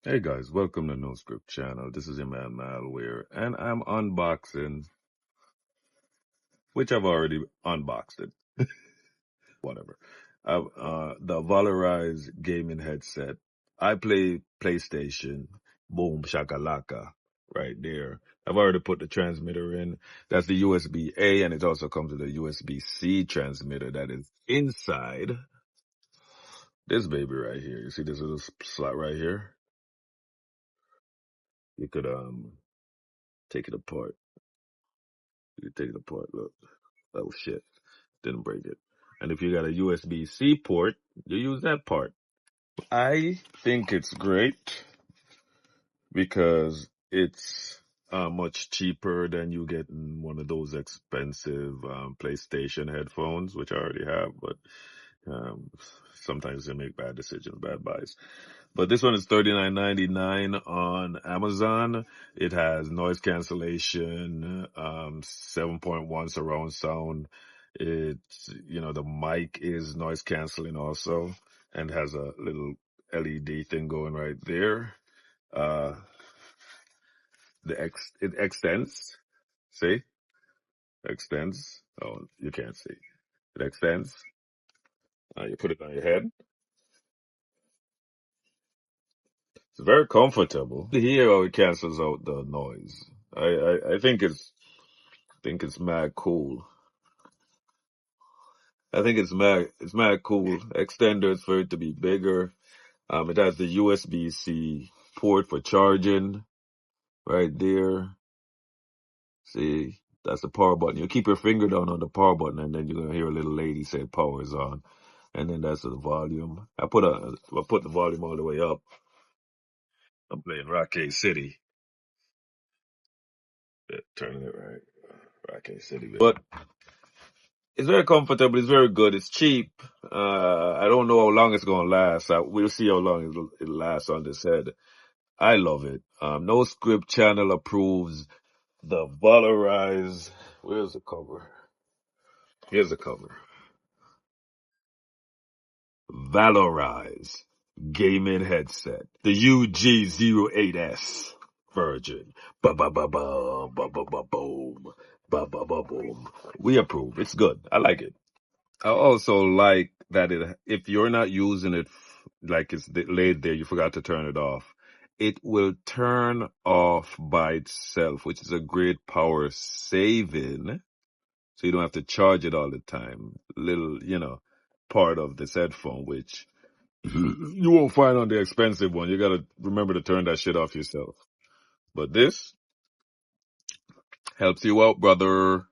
Hey guys, welcome to No Script channel. This is your man Malware, and I'm unboxing, which I've already unboxed it. Whatever. The Valorise gaming headset. I play PlayStation. Boom shakalaka, right there. I've already put the transmitter in. That's the USB A, and it also comes with a USB C transmitter that is inside this baby right here. You see this little slot right here? You could take it apart. You take it apart. Look. Oh shit. Didn't break it. And if you got a USB-C port, you use that part. I think it's great because it's much cheaper than you getting one of those expensive PlayStation headphones, which I already have, but um, sometimes they make bad decisions, bad buys. But this one is $39.99 on Amazon. It has noise cancellation, 7.1 surround sound. It's, the mic is noise canceling also and has a little LED thing going right there. Uh, it extends. See? Extends. Oh, you can't see. It extends. You put it on your head. It's very comfortable. To hear how it cancels out the noise. I think it's mad cool. I think it's mad cool. Extenders for it to be bigger. It has the USB-C port for charging right there. See, that's the power button. You keep your finger down on the power button, and then you're gonna hear a little lady say "power is on," and then that's the volume. I put the volume all the way up. I'm playing Rocket City. Yeah, turning it right, Rocket City. But it's very comfortable. It's very good. It's cheap. I don't know how long it's gonna last. We'll see how long it'll last on this head. I love it. No Script channel approves the Valorise. Where's the cover? Here's the cover. Valorise gaming headset. The UG08S version. Ba ba ba ba ba ba ba boom. Ba ba ba boom. We approve. It's good. I like it. I also like that if you're not using it like it's laid there, you forgot to turn it off, it will turn off by itself, which is a great power saving. So you don't have to charge it all the time. Little, part of this headphone, which you won't find on the expensive one. You got to remember to turn that shit off yourself. But this helps you out, brother.